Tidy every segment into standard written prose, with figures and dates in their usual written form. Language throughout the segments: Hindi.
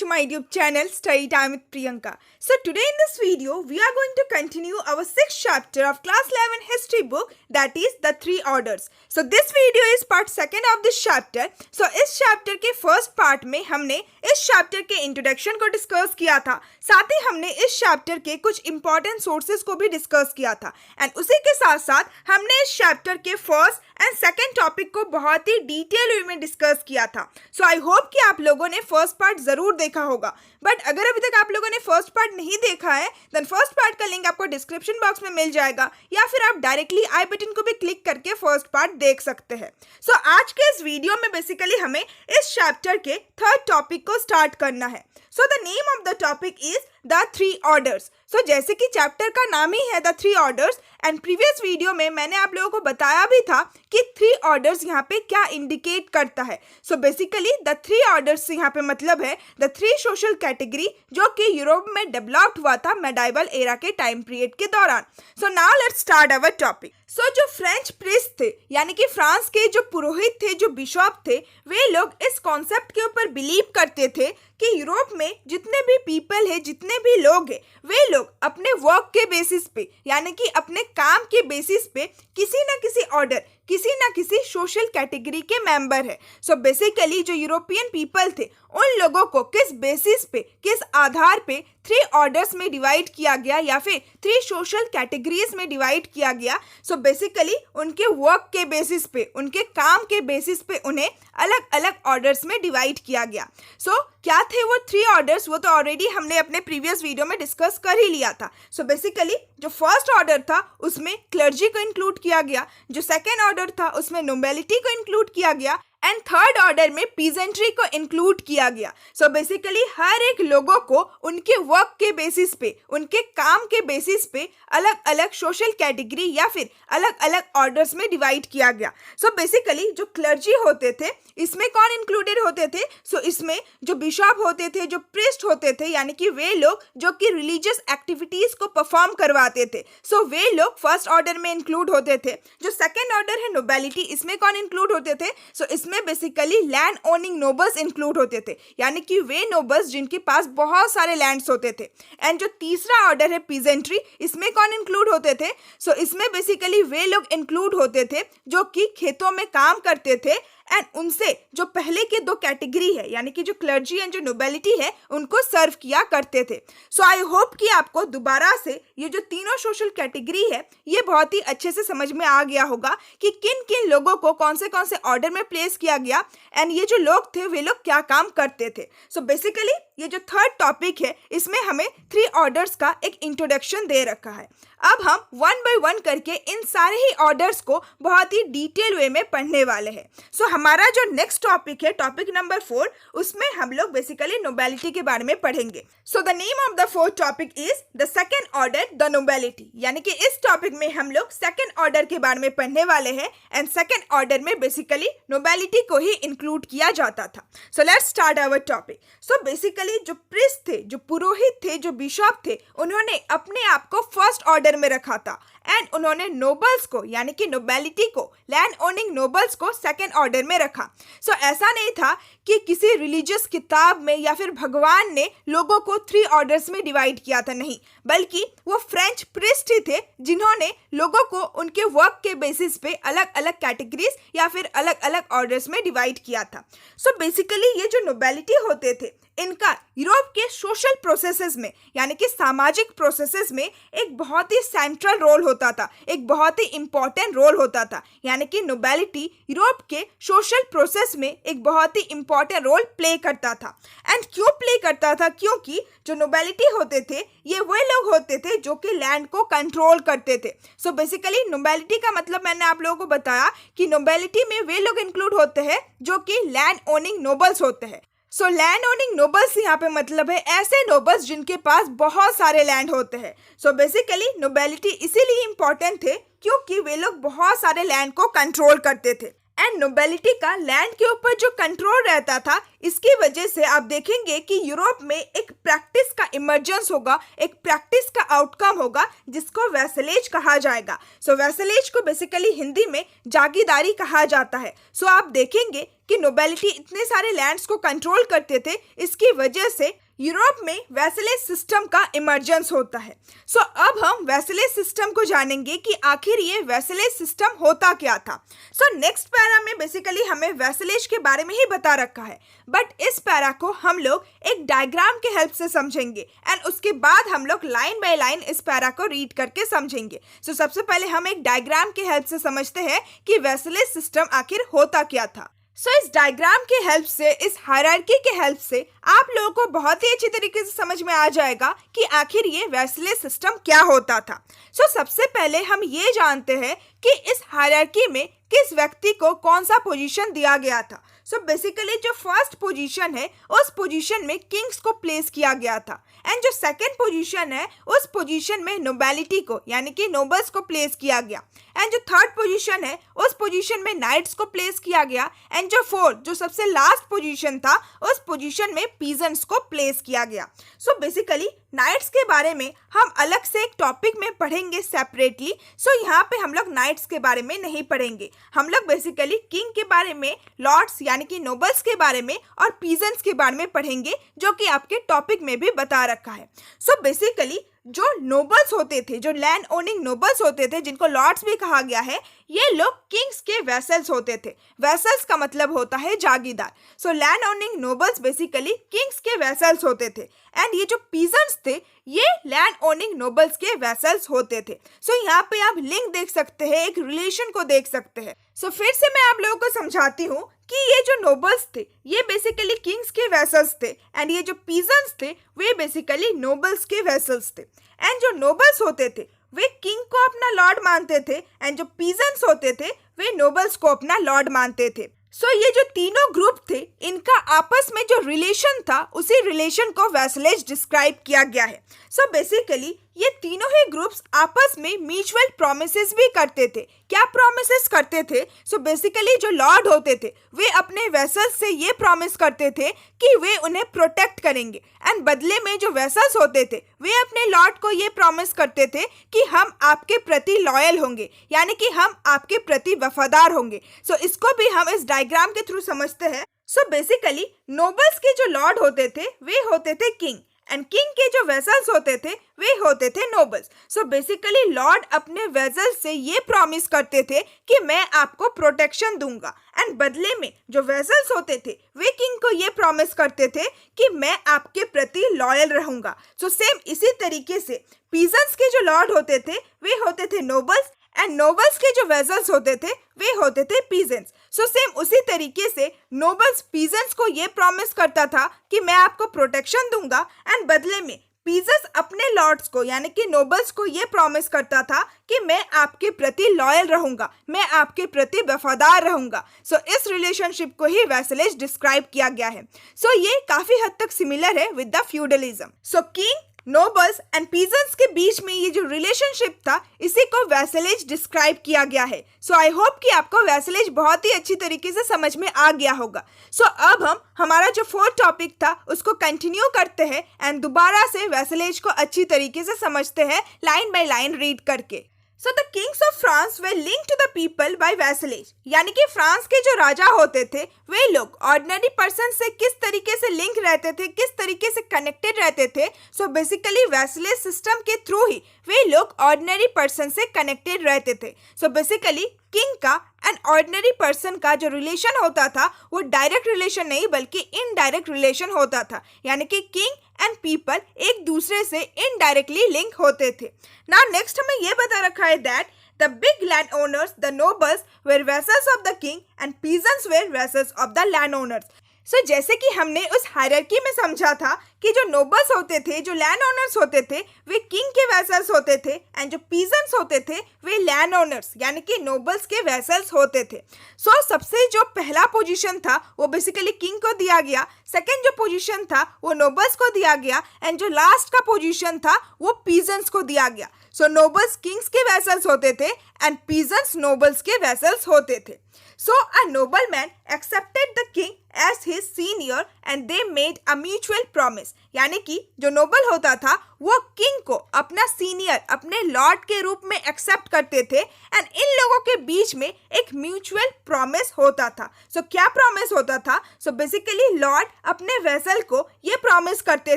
my YouTube channel Study Time with Priyanka. So today in this video, we are going to continue our 6th chapter of class 11 history book, that is the three orders. So this video is part 2nd of this chapter. So इस chapter के first part में हमने इस chapter के introduction को discuss किया था, साथ ही हमने इस chapter के कुछ important sources को भी discuss किया था and उसी के साथ साथ हमने इस chapter के first एंड सेकेंड टॉपिक को बहुत ही डिटेल वे में डिस्कस किया था. सो आई होप कि आप लोगों ने फर्स्ट पार्ट जरूर देखा होगा, बट अगर अभी तक आप लोगों ने फर्स्ट पार्ट नहीं देखा है देन फर्स्ट पार्ट का लिंक आपको डिस्क्रिप्शन बॉक्स में मिल जाएगा या फिर आप डायरेक्टली आई बटन को भी क्लिक करके फर्स्ट पार्ट देख सकते हैं. सो आज के इस वीडियो में बेसिकली हमें इस चैप्टर के थर्ड टॉपिक को स्टार्ट करना है. So the name of the topic is the three orders. So जैसे कि चैप्टर का नाम ही है the three orders and previous video में मैंने आप लोगों को बताया भी था कि थ्री ऑर्डर्स यहाँ पे क्या इंडिकेट करता है. So basically the three orders से यहाँ पे मतलब है द थ्री सोशल कैटेगरी जो कि यूरोप में डेवलप हुआ था मेडाइवल एरा के टाइम पीरियड के दौरान. So now let's start our topic. So जो फ्रेंच प्रीस्ट थे यानी कि फ्रांस के जो पुरोहित थे, जो बिशप थे, वे लोग इस कॉन्सेप्ट के ऊपर बिलीव करते थे कि यूरोप में जितने भी पीपल है, जितने भी लोग हैं, वे लोग अपने वर्क के बेसिस पे यानी कि अपने काम के बेसिस पे किसी ना किसी ऑर्डर, किसी ना किसी सोशल कैटेगरी के मेंबर है. सो बेसिकली जो यूरोपियन पीपल थे उन लोगों को किस बेसिस पे, किस आधार पे थ्री ऑर्डर्स में डिवाइड किया गया या फिर थ्री सोशल कैटेगरीज में डिवाइड किया गया. सो बेसिकली उनके वर्क के बेसिस पे, उनके काम के बेसिस पे उन्हें अलग अलग ऑर्डर्स में डिवाइड किया गया. सो क्या थे वो थ्री ऑर्डर्स, वो तो ऑलरेडी हमने अपने प्रीवियस वीडियो में डिस्कस कर ही लिया था. सो बेसिकली जो फर्स्ट ऑर्डर था उसमें क्लर्जी को इंक्लूड किया गया, जो सेकेंड ऑर्डर था उसमें नोबेलिटी को इंक्लूड किया गया एंड थर्ड ऑर्डर में पीजेंट्री को इंक्लूड किया गया. सो बेसिकली हर एक लोगों को उनके वर्क के बेसिस पे, उनके काम के बेसिस पे अलग अलग सोशल कैटेगरी या फिर अलग अलग ऑर्डर्स में डिवाइड किया गया. सो बेसिकली जो क्लर्जी होते थे इसमें कौन इंक्लूडेड होते थे? सो इसमें जो बिशप होते थे, जो प्रीस्ट होते थे यानी कि वे लोग जो कि रिलीजियस एक्टिविटीज को परफॉर्म करवाते थे, सो वे लोग फर्स्ट ऑर्डर में इंक्लूड होते थे. जो सेकेंड ऑर्डर है नोबेलिटी, इसमें कौन इंक्लूड होते थे? सो इसमें basically land owning nobles include होते थे यानी कि वे नोबल्स जिनके पास बहुत सारे लैंड्स होते थे. एंड जो तीसरा ऑर्डर है पीजेंट्री, इसमें कौन इंक्लूड होते थे? सो इसमें बेसिकली वे लोग इंक्लूड होते थे जो कि खेतों में काम करते थे एंड उनसे जो पहले के दो कैटेगरी है यानी कि जो क्लर्जी एंड जो नोबेलिटी है उनको सर्व किया करते थे. सो आई होप कि आपको दोबारा से ये जो तीनों सोशल कैटेगरी है ये बहुत ही अच्छे से समझ में आ गया होगा कि किन किन लोगों को कौन से ऑर्डर में प्लेस किया गया एंड ये जो लोग थे वे लोग क्या काम करते थे. सो बेसिकली ये जो थर्ड टॉपिक है इसमें हमें थ्री ऑर्डर्स का एक इंट्रोडक्शन दे रखा है. अब हम वन बाय वन करके इन सारे ही ऑर्डर्स को बहुत ही डिटेल वे में पढ़ने वाले हैं. सो हमारा जो नेक्स्ट टॉपिक है टॉपिक नंबर 4, उसमें हम लोग बेसिकली नोबेलिटी के बारे में पढ़ेंगे. सो the name of the fourth topic is the second order the nobility यानी कि इस टॉपिक में हम लोग सेकेंड ऑर्डर के बारे में पढ़ने वाले हैं एंड सेकेंड ऑर्डर में बेसिकली नोबेलिटी को ही इंक्लूड किया जाता था. So let's start our topic. So basically जो प्रीस्ट थे, जो पुरोहित थे, जो बिशप थे, उन्होंने अपने आप को फर्स्ट ऑर्डर में रखा था एंड उन्होंने नोबल्स को यानी कि नोबेलिटी को, लैंड ओनिंग नोबल्स को सेकेंड ऑर्डर में रखा. सो ऐसा नहीं था कि किसी रिलीजियस किताब में या फिर भगवान ने लोगों को थ्री ऑर्डर्स में डिवाइड किया था, नहीं, बल्कि वो फ्रेंच प्रीस्ट ही थे जिन्होंने लोगों को उनके वर्क के बेसिस पे अलग अलग कैटेगरीज या फिर अलग अलग ऑर्डर्स में डिवाइड किया था. सो बेसिकली ये जो नोबेलिटी होते थे इनका यूरोप के सोशल प्रोसेसेस में यानी कि सामाजिक प्रोसेसेस में एक बहुत ही सेंट्रल रोल होता था, एक बहुत ही इंपॉर्टेंट रोल होता था. यानी कि नोबेलिटी यूरोप के सोशल प्रोसेस में एक बहुत ही इंपॉर्टेंट रोल प्ले करता था. एंड क्यों प्ले करता था? क्योंकि जो नोबेलिटी होते थे ये वे लोग होते थे जो कि लैंड को कंट्रोल करते थे. सो बेसिकली नोबेलिटी का मतलब मैंने आप लोगों को बताया कि नोबेलिटी में वे लोग इंक्लूड होते हैं जो कि लैंड ओनिंग नोबल्स होते हैं. सो लैंड ओनिंग नोबल्स यहाँ पे मतलब है ऐसे नोबल्स जिनके पास बहुत सारे लैंड होते हैं. सो बेसिकली नोबेलिटी इसीलिए इंपॉर्टेंट थे क्योंकि वे लोग बहुत सारे लैंड को कंट्रोल करते थे. एंड नोबिलिटी का लैंड के ऊपर जो कंट्रोल रहता था, इसकी वजह से आप देखेंगे कि यूरोप में एक प्रैक्टिस का इमर्जेंस होगा, एक प्रैक्टिस का आउटकम होगा जिसको वैसलेज कहा जाएगा। सो वैसलेज को बेसिकली हिंदी में जागीरदारी कहा जाता है। सो आप देखेंगे कि नोबिलिटी इतने सारे लैंड्स को कंट्रोल करते थे, इसकी वजह से यूरोप में वैसलेज सिस्टम का इमर्जेंस होता है। सो अब हम वैसलेज सिस्टम को जानेंगे कि आखिर ये वैसलेज सिस्टम होता क्या था। सो नेक्स्ट पैरा में बेसिकली हमें वैसलेज के बारे में ही बता रखा है, बट इस पैरा को हम लोग एक डायग्राम के हेल्प से समझेंगे एंड उसके बाद हम लोग लाइन बाय लाइन इस पैरा को रीड करके समझेंगे। सो सबसे पहले हम एक डायग्राम के हेल्प से समझते हैं कि वैसलेज सिस्टम आखिर होता क्या था। सो इस डायग्राम के हेल्प से, इस हायरार्की के हेल्प से आप लोगों को बहुत ही अच्छी तरीके से समझ में आ जाएगा कि आखिर ये वैसलेज सिस्टम क्या होता था। सो सबसे पहले हम ये जानते हैं कि इस हायरार्की में किस व्यक्ति को कौन सा पोजीशन दिया गया था। सो बेसिकली जो फर्स्ट पोजीशन है उस पोजीशन में किंग्स को प्लेस किया गया था एंड जो सेकंड पोजीशन है उस पोजीशन में नोबिलिटी को यानी कि नोबल्स को प्लेस किया गया एंड जो थर्ड पोजीशन है उस पोजीशन में नाइट्स को प्लेस किया गया एंड जो फोर्थ, जो सबसे लास्ट पोजीशन था, उस पोजीशन में पीजेंट्स को प्लेस किया गया। सो बेसिकली नाइट्स के बारे में हम अलग से एक टॉपिक में पढ़ेंगे सेपरेटली। सो यहाँ पे हम लोग नाइट्स के बारे में नहीं पढ़ेंगे, हम लोग बेसिकली किंग के बारे में, लॉर्ड्स यानी कि नोबल्स के बारे में और पीजेंट्स के बारे में पढ़ेंगे, जो कि आपके टॉपिक में भी बता रखा है। सो बेसिकली जो नोबल्स होते थे, जो लैंड ओनिंग नोबल्स होते थे, जिनको लॉर्ड्स भी कहा गया है, ये लोग किंग्स के वेसल्स होते थे। वेसल्स का मतलब होता है जागीरदार। So land owning nobles basically kings के वेसल्स होते थे एंड ये जो पीजेंट्स थे ये लैंड ओनिंग नोबल्स के वेसल्स होते थे। सो यहाँ पे आप लिंक देख सकते हैं, एक रिलेशन को देख सकते हैं। सो फिर से मैं आप लोगों को समझाती हूँ कि ये जो नोबल्स थे ये बेसिकली किंग्स के वेसल्स थे एंड ये जो पीजेंट्स थे वे बेसिकली नोबल्स के वेसल्स थे। एंड जो नोबल्स होते थे वे किंग को अपना लॉर्ड मानते थे एंड जो पीजेंट्स होते थे वे नोबल्स को अपना लॉर्ड मानते थे। सो ये जो तीनों ग्रुप थे इनका आपस में जो रिलेशन था उसी रिलेशन को वैसलेज डिस्क्राइब किया गया है। सो बेसिकली ये तीनों ही ग्रुप्स आपस में म्यूचुअल प्रॉमिसेस भी करते थे। क्या प्रॉमिसेस करते थे? सो बेसिकली जो लॉर्ड होते थे वे अपने वेसल्स से ये प्रॉमिस करते थे कि वे उन्हें प्रोटेक्ट करेंगे एंड बदले में जो वेसल्स होते थे वे अपने लॉर्ड को ये प्रॉमिस करते थे कि हम आपके प्रति लॉयल होंगे, यानी कि हम आपके प्रति वफादार होंगे। सो इसको भी हम इस डायग्राम के थ्रू समझते हैं। सो बेसिकली नोबल्स के जो लॉर्ड होते थे वे होते थे किंग एंड किंग के जो वेसल्स होते थे वे होते थे नोबल्स। सो बेसिकली लॉर्ड अपने वेसल्स से ये प्रॉमिस करते थे कि मैं आपको प्रोटेक्शन दूंगा एंड बदले में जो वेसल्स होते थे वे किंग को ये प्रॉमिस करते थे कि मैं आपके प्रति लॉयल रहूंगा। सो सेम इसी तरीके से पीजेंट्स के जो लॉर्ड होते थे वे होते थे नोबल्स एंड नोबल्स के जो वेसल्स होते थे वे होते थे पीजेंट्स। सो सेम उसी तरीके से नोबल्स पीजेंट्स को ये प्रॉमिस करता था कि मैं आपको प्रोटेक्शन दूंगा एंड बदले में पीजेंट्स अपने लॉर्ड्स को यानी कि नोबल्स को ये प्रॉमिस करता था कि मैं आपके प्रति लॉयल रहूंगा, मैं आपके प्रति वफादार रहूंगा। सो इस रिलेशनशिप को ही वैसलेज डिस्क्राइब किया गया है। सो ये काफी हद तक सिमिलर है with the feudalism. So king, nobles and peasants के बीच में ये जो रिलेशनशिप था इसी को वैसलेज डिस्क्राइब किया गया है। सो आई होप कि आपको वैसलेज बहुत ही अच्छी तरीके से समझ में आ गया होगा। सो अब हम हमारा जो फोर्थ टॉपिक था उसको कंटिन्यू करते हैं एंड दोबारा से वैसलेज को अच्छी तरीके से समझते हैं लाइन बाय लाइन रीड करके। So the kings of France were linked to the people by vassalage, यानी कि फ्रांस के जो राजा होते थे वे लोग ऑर्डिनरी पर्सन से किस तरीके से लिंक रहते थे, किस तरीके से कनेक्टेड रहते थे। सो बेसिकली वैसलेज सिस्टम के थ्रू ही वे लोग ऑर्डिनरी पर्सन से कनेक्टेड रहते थे। सो बेसिकली किंग का एंड ऑर्डिनरी पर्सन का जो रिलेशन होता था वो डायरेक्ट रिलेशन नहीं बल्कि इनडायरेक्ट रिलेशन होता था, यानी कि किंग एंड पीपल एक दूसरे से इनडायरेक्टली लिंक होते थे। नाउ नेक्स्ट हमें ये बता रखा है that the big land owners, the nobles were vassals of the king and peasants were vassals of the land owners. So जैसे कि हमने उस हायरार्की में समझा था कि जो नोबल्स होते थे, जो लैंड ओनर्स होते थे, वे किंग के वेसल्स होते थे एंड जो पीजेंट्स होते थे वे लैंड ओनर्स यानी कि नोबल्स के वेसल्स होते थे। सो सबसे जो पहला पोजीशन था वो बेसिकली किंग को दिया गया, सेकेंड जो पोजीशन था वो नोबल्स को दिया गया एंड जो लास्ट का पोजीशन था वो पीजेंट्स को दिया गया। सो नोबल्स किंग्स के वेसल्स होते थे एंड पीजेंट्स नोबल्स के वेसल्स होते थे। So a nobleman accepted the king as his senior and they made a mutual promise। यानी कि जो नोबल होता था वो किंग को अपना सीनियर, अपने लॉर्ड के रूप में एक्सेप्ट करते थे एंड इन लोगों के बीच में एक म्यूचुअल प्रॉमिस होता था। सो क्या प्रॉमिस होता था? सो बेसिकली लॉर्ड अपने वेसल को ये प्रॉमिस करते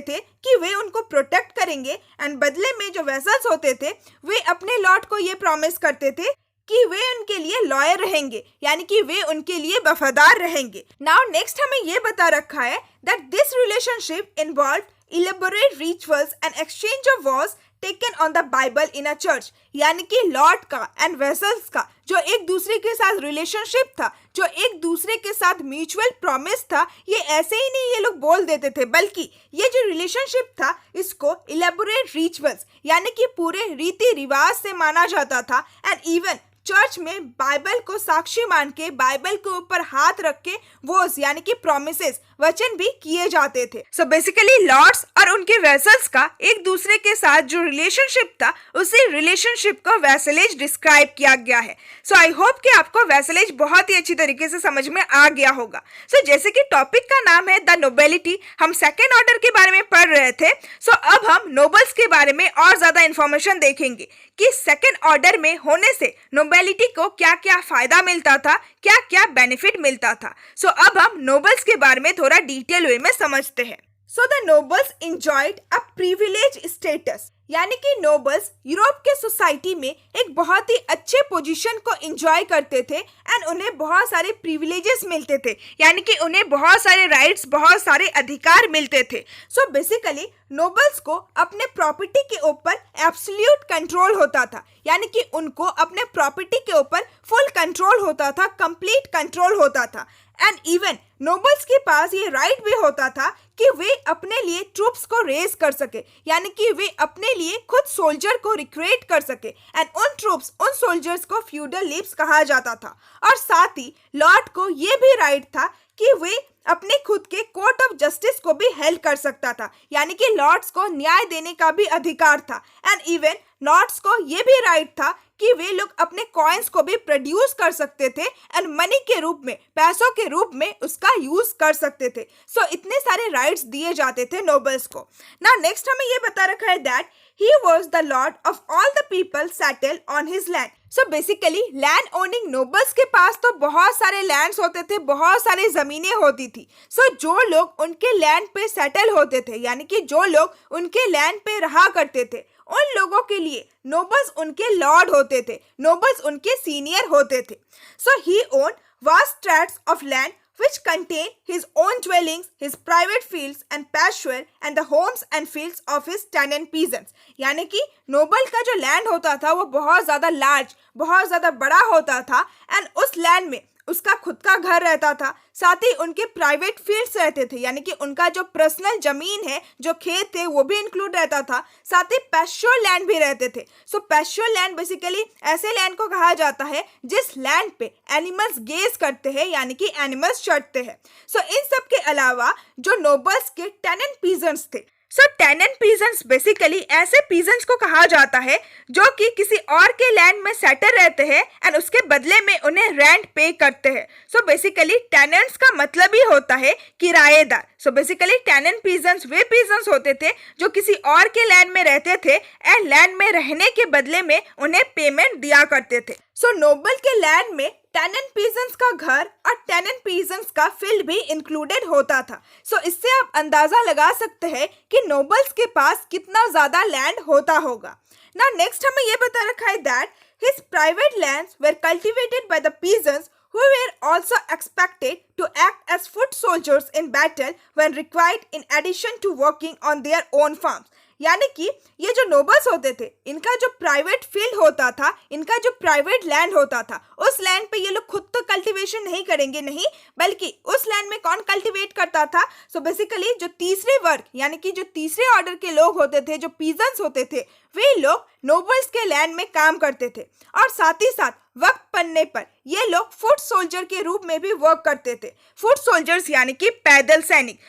थे कि वे उनको प्रोटेक्ट करेंगे एंड बदले में जो वेसल्स होते थे वे अपने लॉर्ड को ये प्रॉमिस करते थे कि वे उनके लिए लॉयल रहेंगे, यानी कि वे उनके लिए वफादार रहेंगे। नाउ नेक्स्ट हमें ये बता रखा है that this relationship involve elaborate rituals and exchange of Wars taken on the Bible in a church. यानी कि लॉर्ड का एंड वेसल्स का जो एक दूसरे के साथ रिलेशनशिप था, जो एक दूसरे के साथ म्यूचुअल प्रॉमिस था, ये ऐसे ही नहीं ये लोग बोल देते थे, बल्कि ये जो रिलेशनशिप था इसको इलेबोरेट रिचुअल्स यानी कि पूरे रीति रिवाज से माना जाता था एंड इवन चर्च में बाइबल को साक्षी मान के, बाइबल के ऊपर हाथ रख के वोज यानी कि प्रोमिसेस, वचन भी किए जाते थे। सो बेसिकली लॉर्ड्स और उनके वेसल्स का एक दूसरे के साथ जो रिलेशनशिप था उसी रिलेशनशिप को वैसलेज डिस्क्राइब किया गया है। सो आई होप कि आपको वैसलेज बहुत ही अच्छी तरीके से समझ में आ गया होगा। सो जैसे कि टॉपिक का नाम है द नोबेलिटी, हम सेकेंड ऑर्डर के बारे में पढ़ रहे थे। सो अब हम नोबल्स के बारे में और ज्यादा इंफॉर्मेशन देखेंगे कि सेकेंड ऑर्डर में होने से नोबेलिटी को क्या क्या फायदा मिलता था, क्या क्या बेनिफिट मिलता था। सो अब हम नोबल्स के बारे में थोड़ा डिटेल वे में समझते हैं। So the nobles enjoyed a privilege status, यानी कि नोबल्स यूरोप के सोसाइटी में एक बहुत ही अच्छे पोजीशन को एंजॉय करते थे एंड उन्हें बहुत सारे प्रिविलेजेस मिलते थे, यानी कि उन्हें बहुत सारे राइट्स, बहुत सारे अधिकार मिलते थे। सो बेसिकली नोबल्स को अपने प्रॉपर्टी के ऊपर एब्सोल्यूट कंट्रोल होता था, यानी कि उनको अपने प्रॉपर्टी के ऊपर फुल कंट्रोल होता था, कंप्लीट कंट्रोल होता था एंड इवन नोबल्स के पास ये राइट भी होता था कि वे अपने लिए ट्रूप्स को रेज कर सके, यानी कि वे अपने लिए खुद सोल्जर को रिक्रूट कर सके एंड उन ट्रूप्स, उन सोल्जर्स को फ्यूडल लीव्स कहा जाता था। और साथ ही लॉर्ड को ये भी राइट था कि वे अपने खुद के कोर्ट ऑफ जस्टिस को भी हेल्ड कर सकता था, यानी कि लॉर्ड्स को न्याय देने का भी अधिकार था एंड इवन लॉर्ड्स को ये भी राइट था कि वे लोग अपने कॉइन्स को भी प्रोड्यूस कर सकते थे एंड मनी के रूप में, पैसों के रूप में उसका यूज कर सकते थे। सो इतने सारे राइट्स दिए जाते थे नोबल्स को। ना नेक्स्ट हमें ये बता रखा है that he was the lord of all the people settled on his land। So basically land owning nobles के पास तो बहुत सारे लैंड्स होते थे, बहुत सारी जमीनें होती थी। सो जो लोग उनके लैंड पे सेटल होते थे, यानी कि जो लोग उनके लैंड पे रहा करते थे, उन लोगों के लिए नोबल्स उनके लॉर्ड होते थे, नोबल्स उनके सीनियर होते थे। So he owned vast tracts of land which contain his own dwellings, his private fields and pasture and the homes and fields of his tenant peasants। यानी कि नोबल का जो लैंड होता था वो बहुत ज़्यादा लार्ज, बहुत ज़्यादा बड़ा होता था एंड उस लैंड में उसका खुद का घर रहता था, साथ ही उनके प्राइवेट फील्ड्स रहते थे, यानी कि उनका जो पर्सनल जमीन है, जो खेत थे, वो भी इंक्लूड रहता था, साथ ही पैस्चर लैंड भी रहते थे। सो पैस्चर लैंड बेसिकली ऐसे लैंड को कहा जाता है जिस लैंड पे एनिमल्स गेज करते हैं, यानी कि एनिमल्स चढ़ते हैं। सो इन सब के अलावा जो नोबल्स के टेनेंट पीजेंट्स थे, सो टेनेंट पीजेंट्स बेसिकली ऐसे पीजेंट्स को कहा जाता है जो कि किसी और के लैंड में सेटल रहते हैं एंड उसके बदले में उन्हें रेंट पे करते हैं। सो बेसिकली टेनेंट्स का मतलब ही होता है किराएदार। सो बेसिकली टेनेंट पीजेंट्स वे पीजेंट्स होते थे जो किसी और के लैंड में रहते थे एंड लैंड में रहने के बदले में उन्हें पेमेंट दिया करते थे। सो नोबल के लैंड में टेनेंट पीजेंट्स का घर और टेनेंट पीजेंट्स का फील्ड भी इंक्लूडेड होता था। सो इससे आप अंदाजा लगा सकते हैं कि नोबल्स के पास कितना ज्यादा लैंड होता होगा। ना नेक्स्ट हमें ये बता रखा है that his private lands were cultivated by the peasants who were also expected to act as foot soldiers in battle when required in addition to working on their own farms। यानी कि ये जो नोबल्स होते थे इनका जो प्राइवेट फील्ड होता था, इनका जो प्राइवेट लैंड होता था, उस लैंड पे ये लोग खुद तो कल्टीवेशन नहीं करेंगे, नहीं, बल्कि उस लैंड में कौन कल्टीवेट करता था? सो बेसिकली जो तीसरे वर्ग यानी कि जो तीसरे ऑर्डर के लोग होते थे, जो पीजेंट्स होते थे, वे लोग नोबल्स के लैंड में काम करते थे और साथ ही साथ वक्त पड़ने पर ये लोग फुट सोल्जर के रूप में भी वर्क करते थे। फुट सोल्जर्स यानी कि पैदल सैनिक।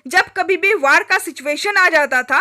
जब कभी भी वार का सिचुएशन आ जाता था,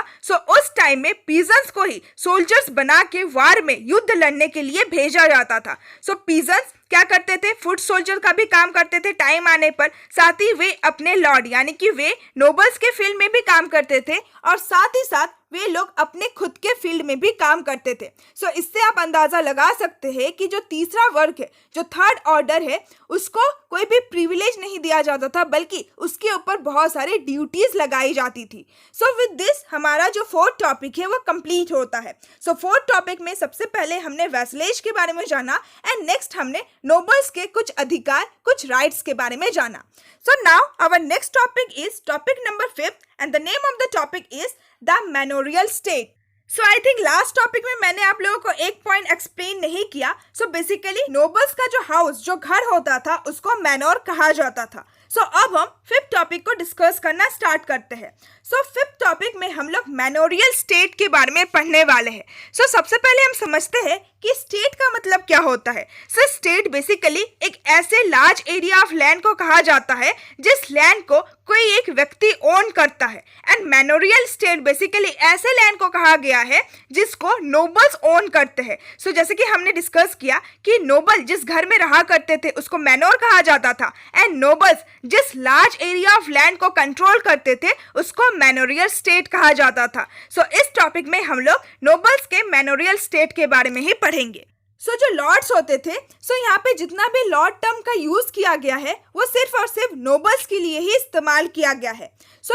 उस टाइम में पीजेंट्स को ही सोल्जर्स बना के वार में युद्ध लड़ने के लिए भेजा जाता था। पीजेंट्स क्या करते थे? फुट सोल्जर का भी काम करते थे टाइम आने पर, साथ ही वे अपने लॉर्ड यानी कि वे नोबल्स के फील्ड में भी काम करते थे और साथ ही साथ वे लोग अपने खुद के फील्ड में भी काम करते थे। इससे आप अंदाजा लगा सकते हैं कि जो तीसरा वर्ग है, जो थर्ड ऑर्डर है, उसको कोई भी प्रिविलेज नहीं दिया जाता था, बल्कि उसके ऊपर बहुत सारे ड्यूटीज लगाई जाती थी। विद दिस हमारा जो फोर्थ टॉपिक है वो कंप्लीट होता है। फोर्थ टॉपिक में सबसे पहले हमने वैसलेज के बारे में जाना एंड नेक्स्ट हमने नोबल्स के कुछ अधिकार, कुछ राइट्स के बारे में जाना। Now our next topic is topic number 5 and the name of the topic is the manorial state. I think last topic में मैंने आप लोगों को एक पॉइंट एक्सप्लेन नहीं किया। बेसिकली नोबल्स का जो हाउस, जो घर होता था, उसको मैनोर कहा जाता था। अब हम फिफ्थ टॉपिक को डिस्कस करना स्टार्ट करते हैं। फिफ्थ टॉपिक में हम लोग मैनोरियल स्टेट के बारे में पढ़ने वाले हैं। सबसे पहले हम समझते हैं कि स्टेट का मतलब क्या होता है। स्टेट बेसिकली एक ऐसे लार्ज एरिया ऑफ लैंड को कहा जाता है जिस लैंड को कोई एक व्यक्ति ओन करता है। एंड मैनोरियल स्टेट बेसिकली ऐसे लैंड को कहा गया है जिसको नोबल्स ओन करते हैं। जैसे कि हमने डिस्कस किया कि नोबल जिस घर में रहा करते थे उसको मैनोर कहा जाता था एंड नोबल्स जिस लार्ज एरिया ऑफ लैंड को कंट्रोल करते थे उसको मैनोरियल स्टेट कहा जाता था। इस टॉपिक में हम लोग नोबल्स के मैनोरियल स्टेट के बारे में ही पढ़ेंगे। जो लॉर्ड्स होते थे, यहाँ पे जितना भी लॉर्ड टर्म का यूज किया गया है वो सिर्फ और सिर्फ नोबल्स के लिए ही इस्तेमाल किया गया है।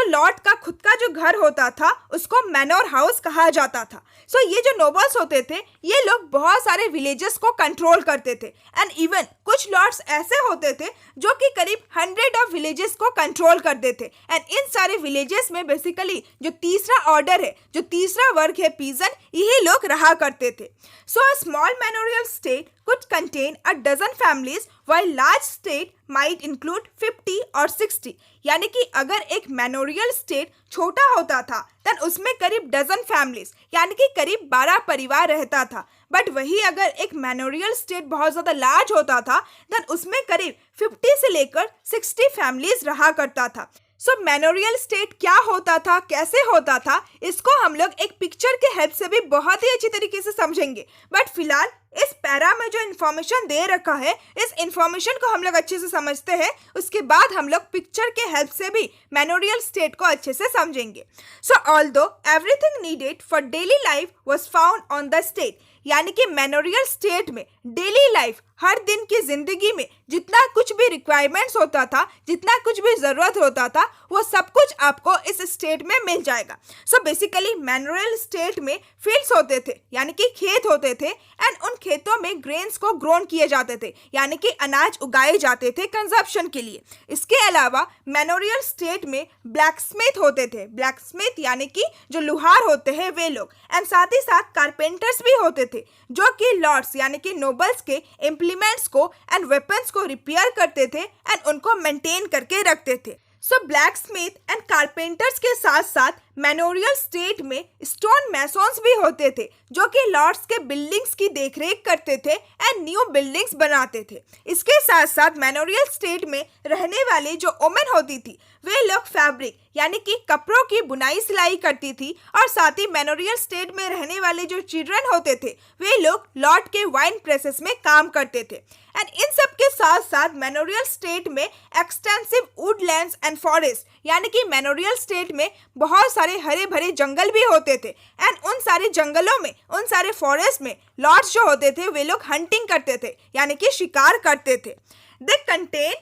लॉर्ड का खुद का जो घर होता था उसको मैनोर हाउस कहा जाता था। ये जो नोबल्स होते थे ये लोग बहुत सारे विलेजेस को कंट्रोल करते थे एंड इवन कुछ लॉर्ड्स ऐसे होते थे जो कि करीब 100 ऑफ विलेजेस को कंट्रोल करते थे एंड इन सारे विलेजेस में बेसिकली जो तीसरा ऑर्डर है, जो तीसरा वर्ग है, पीजन, यही लोग रहा करते थे। A small manorial state could contain a dozen families while large state might include 50 or 60। यानी कि अगर एक मैनोरियल स्टेट छोटा होता था तब उसमें करीब डजन फैमिलीज यानी कि करीब 12 परिवार रहता था। बट वही अगर एक मैनोरियल स्टेट बहुत ज़्यादा लार्ज होता था तब उसमें करीब 50 से लेकर 60 फैमिलीज रहा करता था। मैनोरियल स्टेट क्या होता था, कैसे होता था, इसको हम लोग एक पिक्चर के हेल्प से भी बहुत ही अच्छी तरीके से समझेंगे। बट फिलहाल इस पैरा में जो इन्फॉर्मेशन दे रखा है, इस इन्फॉर्मेशन को हम लोग अच्छे से समझते हैं, उसके बाद हम लोग पिक्चर के हेल्प से भी मैनोरियल स्टेट को अच्छे से समझेंगे। Although everything needed for daily life was found on the state, यानी कि मैनोरियल स्टेट में डेली लाइफ, हर दिन की जिंदगी में जितना कुछ भी रिक्वायरमेंट्स होता था, जितना कुछ भी ज़रूरत होता था, वो सब कुछ आपको इस स्टेट में मिल जाएगा। बेसिकली मैनोरियल स्टेट में फील्ड्स होते थे यानी कि खेत होते थे एंड उन खेतों में ग्रेन्स को ग्रोन किए जाते थे यानी कि अनाज उगाए जाते थे कंजप्शन के लिए। इसके अलावा मैनोरियल स्टेट में ब्लैकस्मिथ होते थे, ब्लैकस्मिथ यानी कि जो लुहार होते हैं वे लोग, एंड साथ ही साथ कारपेंटर्स भी होते थे जो कि लॉर्ड्स यानी कि नोबल्स के इम्प्लीमेंट्स को एंड वेपन्स को रिपेयर करते थे एंड उनको मेंटेन करके रखते थे। ब्लैकस्मिथ एंड कारपेंटर्स के साथ साथ मैनोरियल स्टेट में स्टोन मैसोन्स भी होते थे जो कि लॉर्ड्स के बिल्डिंग्स की देखरेख करते थे एंड न्यू बिल्डिंग्स बनाते थे। इसके साथ साथ मैनोरियल स्टेट में रहने वाली जो वुमेन होती थी वे लोग फैब्रिक यानी कि कपड़ों की बुनाई सिलाई करती थी और साथ ही मैनोरियल स्टेट में रहने वाले जो चिल्ड्रन होते थे वे लोग लॉर्ड के वाइन प्रेसेस में काम करते थे। एंड इन सब के साथ साथ मैनोरियल स्टेट में एक्सटेंसिव वुडलैंड्स एंड फॉरेस्ट यानी कि मैनोरियल स्टेट में बहुत सारे हरे भरे जंगल भी होते थे एंड उन सारे जंगलों में, उन सारे फॉरेस्ट में लॉर्ड्स जो होते थे वे लोग हंटिंग करते थे यानी कि शिकार करते थे। They contain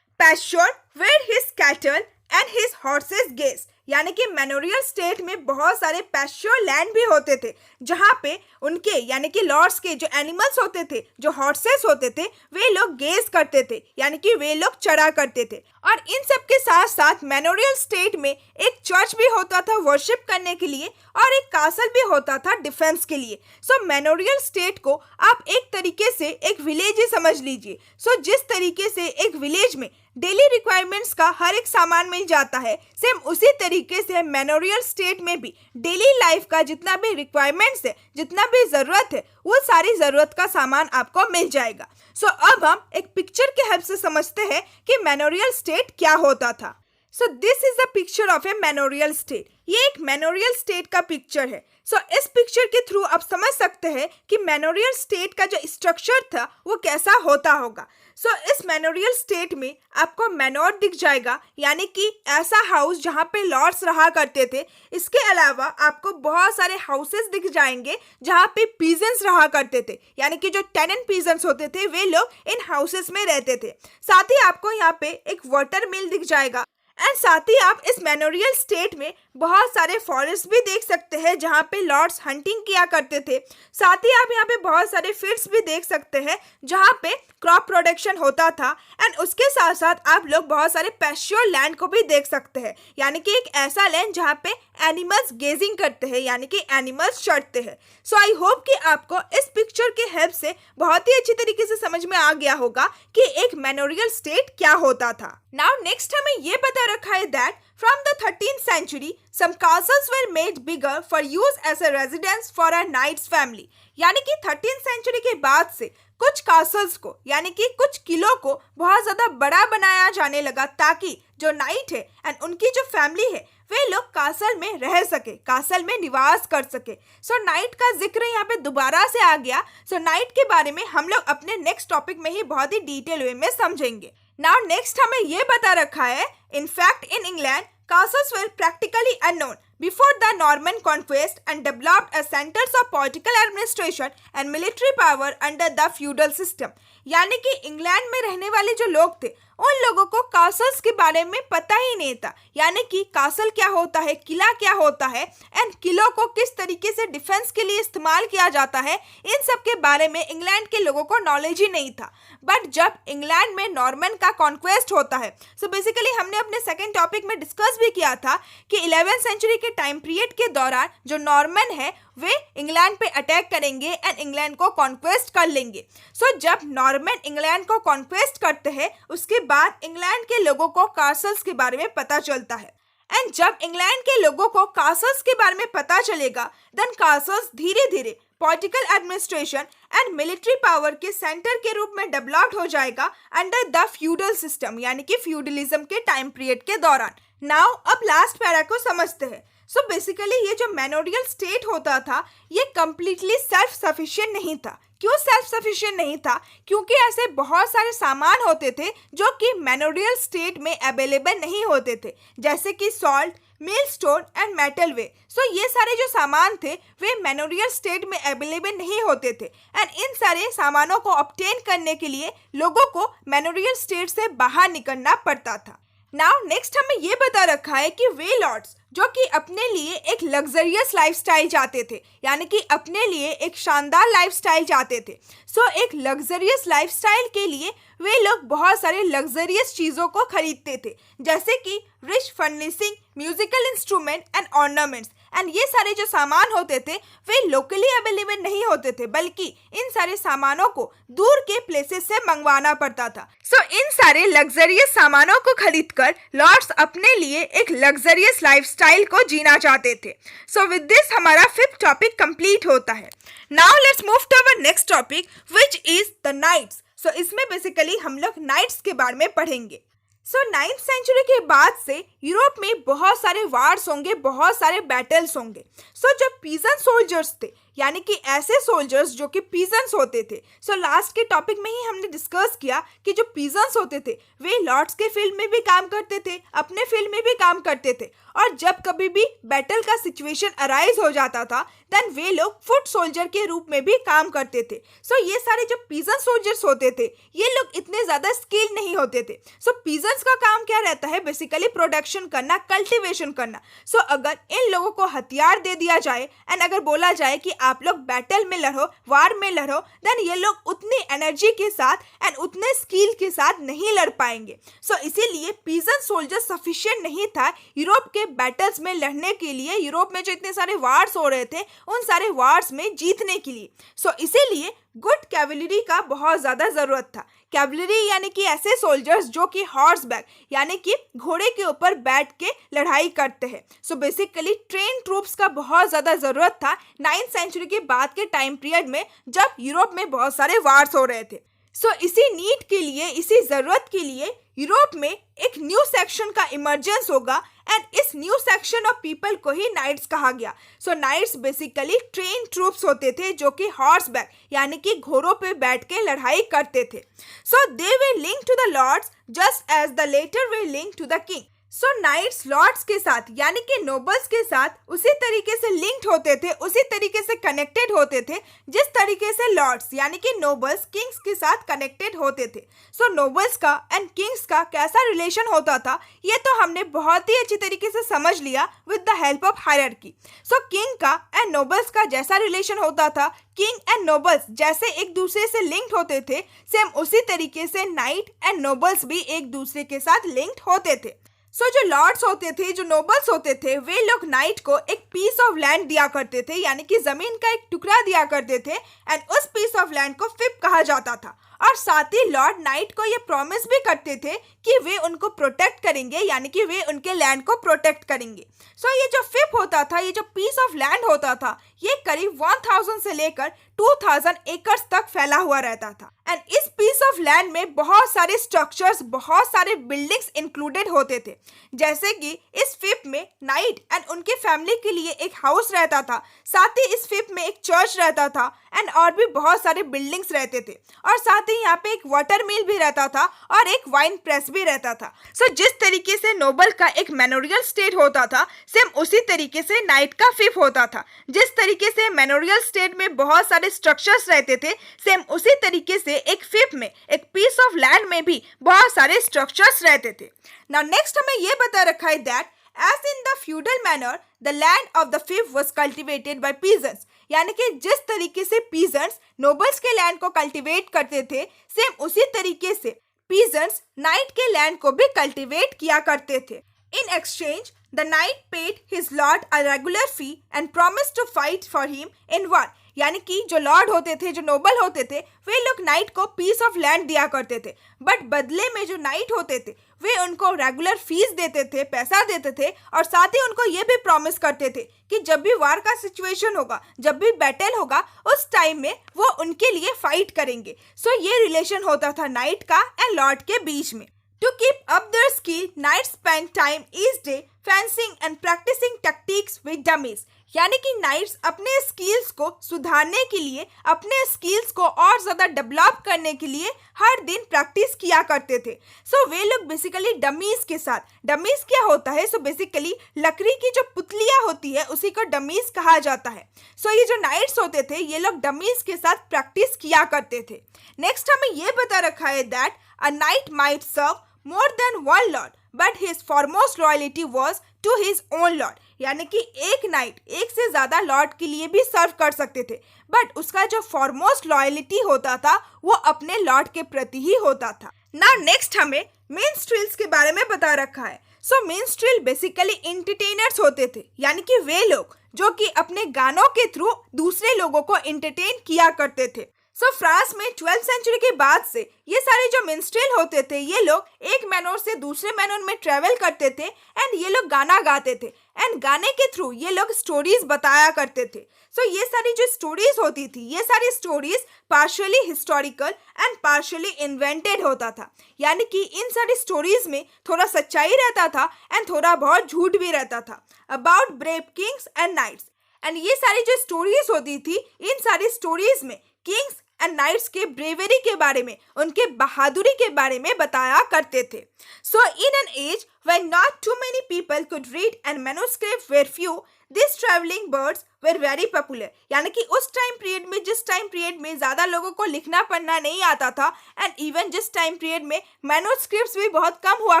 pasture where his cattle and his horses graze, यानी कि मैनोरियल स्टेट में बहुत सारे पैस्चर लैंड भी होते थे, जहाँ पे उनके यानी कि लॉर्ड्स के जो एनिमल्स होते थे, जो हॉर्सेस होते थे, वे लोग गेज करते थे, यानी कि वे लोग चरा करते थे। और इन सब के साथ साथ मैनोरियल स्टेट में एक चर्च भी होता था वर्शिप करने के लिए, और एक कासल भी होता था डिफेंस के लिए। सो मैनोरियल स्टेट को आप एक तरीके से एक विलेज ही समझ लीजिए। सो जिस तरीके से एक विलेज में डेली रिक्वायरमेंट्स का हर एक सामान मिल जाता है, सेम उसी तरीके से मैनोरियल स्टेट में भी डेली लाइफ का जितना भी रिक्वायरमेंट्स है, जितना भी ज़रूरत है, वो सारी ज़रूरत का सामान आपको मिल जाएगा। सो अब हम एक पिक्चर के हेल्प से समझते हैं कि मैनोरियल स्टेट क्या होता था। So this is the picture of a manorial state. ये एक मैनोरियल स्टेट का पिक्चर है। सो इस पिक्चर के थ्रू आप समझ सकते हैं कि मैनोरियल स्टेट का जो स्ट्रक्चर था वो कैसा होता होगा। सो इस मैनोरियल स्टेट में आपको मैनोर दिख जाएगा, यानी कि ऐसा हाउस जहाँ पे लॉर्ड्स रहा करते थे। इसके अलावा आपको बहुत सारे हाउसेस दिख जाएंगे जहाँ पे पीजेंट्स रहा करते थे, यानी कि जो टेनेंट पीजेंट्स होते थे वे लोग इन हाउसेस में रहते थे। साथ ही आपको यहाँ पे एक वाटर मिल दिख जाएगा, एंड साथ ही आप इस मैनोरियल स्टेट में बहुत सारे फॉरेस्ट भी देख सकते हैं जहाँ पे लॉर्ड्स हंटिंग किया करते थे। साथ ही आप यहाँ पे बहुत सारे फील्ड्स भी देख सकते हैं जहाँ पे क्रॉप प्रोडक्शन होता था, एंड उसके साथ साथ आप लोग बहुत सारे पैस्चर लैंड को भी देख सकते हैं, यानी कि एक ऐसा लैंड जहाँ पे एनिमल्स गेजिंग करते हैं, यानी कि एनिमल्स चढ़ते हैं। सो आई होप कि आपको इस पिक्चर के हेल्प से बहुत ही अच्छी तरीके से समझ में आ गया होगा कि एक मैनोरियल स्टेट क्या होता था। नाउ नेक्स्ट हमें ये बता रखा है that from the 13th century, some castles were made bigger for use as a residence for a knight's family। यानी कि 13th century के बाद से कुछ कासल्स को यानी कि कुछ किलों को बहुत ज़्यादा बड़ा बनाया जाने लगा, ताकि जो नाइट है एंड उनकी जो फैमिली है वे लोग कासल में रह सके, कासल में निवास कर सके। सो नाइट का जिक्र यहाँ पे दोबारा से आ गया। सो नाइट के बारे में हम लोग अपने नेक्स्ट टॉपिक में ही बहुत ही डिटेल वे में समझेंगे। नाउ नेक्स्ट हमें ये बता रखा है, in fact in England castles were practically unknown before the Norman conquest and developed as centers of political administration and military power under the feudal system। यानी कि इंग्लैंड में रहने वाले जो लोग थे उन लोगों को कासल्स के बारे में पता ही नहीं था, यानी कि कासल क्या होता है, किला क्या होता है, एंड किलों को किस तरीके से डिफेंस के लिए इस्तेमाल किया जाता है, इन सब के बारे में इंग्लैंड के लोगों को नॉलेज ही नहीं था। बट जब इंग्लैंड में नॉर्मन का कॉन्क्वेस्ट होता है, सो बेसिकली हमने अपने सेकेंड टॉपिक में डिस्कस भी किया था कि 11th सेंचुरी के टाइम पीरियड के दौरान जो नॉर्मन है वे इंग्लैंड पे अटैक करेंगे एंड इंग्लैंड को कॉन्क्वेस्ट कर लेंगे। सो जब नॉर्मन इंग्लैंड को कॉन्क्वेस्ट करते हैं, उसके बाद इंग्लैंड के लोगों को कासल्स के बारे में पता चलता है, एंड जब इंग्लैंड के लोगों को कासल्स के बारे में पता चलेगा, देन कासल्स धीरे धीरे political administration and military power के सेंटर के रूप में डेवलप्ड हो जाएगा अंडर द फ्यूडल सिस्टम, यानी कि फ्यूडलिज्म के टाइम पीरियड के दौरान। नाउ अब लास्ट पैरा को समझते हैं। सो बेसिकली ये जो मैनोरियल स्टेट होता था ये कम्प्लीटली सेल्फ सफिशिएंट नहीं था। क्यों सेल्फ सफिशिएंट नहीं था? क्योंकि ऐसे बहुत सारे सामान होते थे जो कि मैनोरियल स्टेट में अवेलेबल नहीं होते थे, जैसे कि salt, mill stone and metal way. So ये सारे जो सामान थे वे मैनोरियल स्टेट में अवेलेबल नहीं होते थे, एंड इन सारे सामानों को ऑब्टेन करने के लिए लोगों को मैनोरियल स्टेट से बाहर निकलना पड़ता था। नाउ नेक्स्ट हमें ये बता रखा है कि वे लॉर्ड्स जो कि अपने लिए एक लग्जरियस लाइफस्टाइल चाहते थे, यानी कि अपने लिए एक शानदार लाइफस्टाइल चाहते थे। सो एक लग्जरियस लाइफस्टाइल के लिए वे लोग बहुत सारे लग्जरियस चीज़ों को खरीदते थे, जैसे कि rich furnishing, musical instrument and ornaments. And ये सारे जो सामान होते थे वे लोकली अवेलेबल नहीं होते थे, बल्कि इन सारे सामानों को दूर के प्लेसेस से मंगवाना पड़ता था। सो इन सारे लग्जरियस सामानों को खरीदकर लॉर्ड्स अपने लिए एक लग्जरियस लाइफस्टाइल को जीना चाहते थे। सो विद दिस हमारा 5th टॉपिक कंप्लीट होता है। Now let's move to our next topic which is the knights. So इसमें बेसिकली हम लोग नाइट्स के बारे में पढ़ेंगे। सो 9th सेंचुरी के बाद से यूरोप में बहुत सारे वार्स होंगे, बहुत सारे बैटल्स होंगे। सो जब पीजन सोल्जर्स थे यानी कि ऐसे सोल्जर्स जो कि पीजेंट्स होते थे। सो लास्ट के टॉपिक में ही हमने डिस्कस किया कि जो पीजेंट्स होते थे वे लॉर्ड्स के फील्ड में भी काम करते थे, अपने फील्ड में भी काम करते थे, और जब कभी भी बैटल का सिचुएशन अराइज हो जाता था देन वे लोग फुट सोल्जर के रूप में भी काम करते थे। सो ये सारे जो पीजेंट सोल्जर्स होते थे ये लोग इतने ज्यादा स्किल्ड नहीं होते थे। सो पीजेंट्स का काम क्या रहता है, बेसिकली प्रोडक्शन करना, कल्टीवेशन करना। सो अगर इन लोगों को हथियार दे दिया जाए एंड अगर बोला जाए कि आप लोग बैटल में लड़ो, वार में लड़ो, देन ये लोग उतनी एनर्जी के साथ एंड उतने स्किल के साथ नहीं लड़ पाएंगे। सो इसीलिए पीजेंट सोल्जर सफिशिएंट नहीं था यूरोप के बैटल्स में लड़ने के लिए, यूरोप में जो इतने सारे वार्स हो रहे थे उन सारे वार्स में जीतने के लिए। सो इसीलिए गुड कैवलरी का बहुत ज्यादा जरूरत था। कैवलरी यानी कि ऐसे सोल्जर्स जो कि हॉर्स बैक यानी कि घोड़े के ऊपर बैठ के लड़ाई करते हैं। सो बेसिकली ट्रेन ट्रूप्स का बहुत ज्यादा जरूरत था 9th सेंचुरी के बाद के टाइम पीरियड में जब यूरोप में बहुत सारे वार्स हो रहे थे। सो इसी नीड के लिए, इसी जरूरत के लिए यूरोप में एक न्यू सेक्शन का इमर्जेंस होगा एंड इस न्यू सेक्शन ऑफ पीपल को ही नाइट्स कहा गया। सो नाइट्स बेसिकली ट्रेन ट्रूप्स होते थे जो कि हॉर्स बैक यानी कि घोड़ों पे बैठ के लड़ाई करते थे। So they were link to the lords just as the latter were link to the king. So knights lords के साथ यानी कि नोबल्स के साथ उसी तरीके से लिंक्ड होते थे, उसी तरीके से कनेक्टेड होते थे जिस तरीके से लॉर्ड्स यानी कि नोबल्स किंग्स के साथ कनेक्टेड होते थे। सो नोबल्स का एंड किंग्स का कैसा रिलेशन होता था ये तो हमने बहुत ही अच्छी तरीके से समझ लिया with the help of hierarchy. So king का एंड नोबल्स का जैसा रिलेशन होता था, किंग एंड नोबल्स जैसे एक दूसरे से लिंक्ड होते थे, सेम उसी तरीके से नाइट एंड नोबल्स भी एक दूसरे के साथ लिंक्ड होते थे। सो जो लॉर्ड्स होते थे, जो नोबल्स होते थे, वे लोग नाइट को एक पीस ऑफ लैंड दिया करते थे यानी कि जमीन का एक टुकड़ा दिया करते थे एंड उस पीस ऑफ लैंड को फिप कहा जाता था। और साथ ही लॉर्ड नाइट को ये प्रॉमिस भी करते थे कि वे उनको प्रोटेक्ट करेंगे यानी कि वे उनके लैंड को प्रोटेक्ट करेंगे। सो ये जो फिप होता था, ये जो पीस ऑफ लैंड होता था, ये करीब 1000 से लेकर 2000 एकर्स तक फैला हुआ रहता था एंड इस पीस ऑफ लैंड में बहुत सारे स्ट्रक्चर्स, बहुत सारे बिल्डिंग्स इंक्लूडेड होते थे। जैसे कि इस फिप में नाइट एंड उनके फैमिली के लिए एक हाउस रहता था, साथ ही इस फिप में एक चर्च रहता था एंड और भी बहुत सारे बिल्डिंग्स रहते थे, और साथ ही यहाँ पे एक वाटर मिल भी रहता था और एक वाइन प्रेस भी रहता था। सो जिस तरीके से नोबल का एक मेमोरियल स्टेट होता था, सेम उसी तरीके से नाइट का फिप होता था। जिस तरीके से मेमोरियल स्टेट में बहुत सारे स्ट्रक्चर्स रहते थे, सेम उसी तरीके से एक फिप में, एक पीस ऑफ लैंड में भी बहुत सारे स्ट्रक्चर्स रहते थे। नाउ नेक्स्ट हमें ये बता रखा है that as in the feudal manner the land of the fief was cultivated by peasants, यानी कि जिस तरीके से peasants nobles के लैंड को कल्टीवेट करते थे, सेम उसी तरीके से peasants नाइट के लैंड को भी कल्टीवेट किया करते थे। In exchange the knight paid his lord a regular fee and promised to fight for him in war, यानी कि जो लॉर्ड होते थे, जो नोबल होते थे, वे लोग नाइट को पीस ऑफ लैंड दिया करते थे, बट बदले में जो नाइट होते थे वे उनको रेगुलर फीस देते थे, पैसा देते थे, और साथ ही उनको ये भी प्रॉमिस करते थे कि जब भी वार का सिचुएशन होगा, जब भी बैटल होगा, उस टाइम में वो उनके लिए फाइट करेंगे। सो ये रिलेशन होता था नाइट का एंड लॉर्ड के बीच में। To keep up their skill, knights spent time each day fencing and practicing tactics with dummies, यानी कि नाइट्स अपने स्किल्स को सुधारने के लिए, अपने स्किल्स को और ज़्यादा डेवलप करने के लिए हर दिन प्रैक्टिस किया करते थे। सो वे लोग बेसिकली डमीज के साथ, डमीज क्या होता है, सो बेसिकली लकड़ी की जो पुतलियाँ होती है उसी को डमीज कहा जाता है। सो ये जो नाइट्स होते थे ये लोग डमीज के साथ प्रैक्टिस किया करते थे। नेक्स्ट हमें ये बता रखा है that a knight might serve more than one lord but his foremost loyalty was to his own lord, यानी कि एक नाइट एक से ज्यादा लॉर्ड के लिए भी सर्व कर सकते थे, बट उसका जो फॉरमोस्ट लॉयलिटी होता था वो अपने लॉर्ड के प्रति ही होता था। नाउ नेक्स्ट हमें मिनस्ट्रिल्स के बारे में बता रखा है। सो मिनस्ट्रिल बेसिकली एंटरटेनर्स होते थे, यानी कि वे लोग जो कि अपने गानों के थ्रू दूसरे लोगों को एंटरटेन किया करते थे। सो फ्रांस में 12th सेंचुरी के बाद से ये सारे जो मिनस्ट्रिल होते थे ये लोग एक मैनोर से दूसरे मैनोर में ट्रेवल करते थे एंड ये लोग गाना गाते थे एंड गाने के थ्रू ये लोग स्टोरीज बताया करते थे। सो ये सारी जो स्टोरीज होती थी, ये सारी stories partially historical and partially invented होता था, यानी कि इन सारी स्टोरीज में थोड़ा सच्चाई रहता था एंड थोड़ा बहुत झूठ भी रहता था about brave kings and knights. And ये सारी जो स्टोरीज होती थी, इन सारी स्टोरीज में किंग्स एंड नाइट्स के ब्रेवरी के बारे में, उनके बहादुरी के बारे में बताया करते थे. So in an age when not too many people could read and manuscripts were few, these traveling birds were very popular. यानी कि उस टाइम पीरियड में, जिस टाइम पीरियड में ज़्यादा लोगों को लिखना पढ़ना नहीं आता था, एंड इवन जिस टाइम पीरियड में मैनोस्क्रिप्ट्स भी बहुत कम हुआ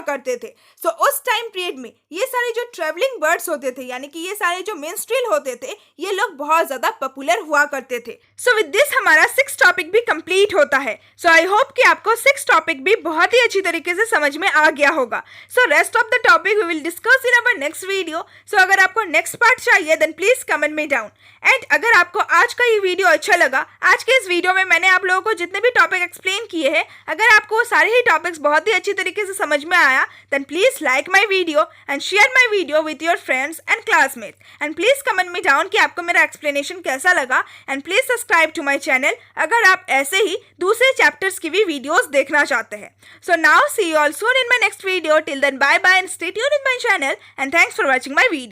करते थे, सो उस टाइम पीरियड में ये सारे जो ट्रेवलिंग बर्ड्स होते थे, यानी कि ये सारे जो मिन्स्ट्रेल होते थे, ये लोग बहुत ज़्यादा पॉपुलर हुआ करते थे. सो विद दिस हमारा 6 टॉपिक भी कंप्लीट होता है. सो आई होप कि आपको 6 टॉपिक भी बहुत ही अच्छी तरीके से समझ में आ गया होगा. So rest of the topic we will discuss in our next video. So अगर आपको नेक्स्ट पार्ट चाहिए then please comment me down. And अगर आपको आज का ये वीडियो अच्छा लगा, आज के इस वीडियो में मैंने आप लोगों को जितने भी टॉपिक एक्सप्लेन किए हैं, अगर आपको वो सारे ही टॉपिक्स बहुत ही अच्छी तरीके से समझ में आया, then please like my video and share my video with your friends and classmates. And please comment me down कि आपको मेरा एक्सप्लेनेशन कैसा लगा. And please subscribe to my channel अगर आप ऐसे ही दूसरे चैप्टर्स की भी वीडियोस देखना चाहते हैं. So now see you all soon in my next video. Till then bye bye and stay tuned in my channel and thanks for watching my video.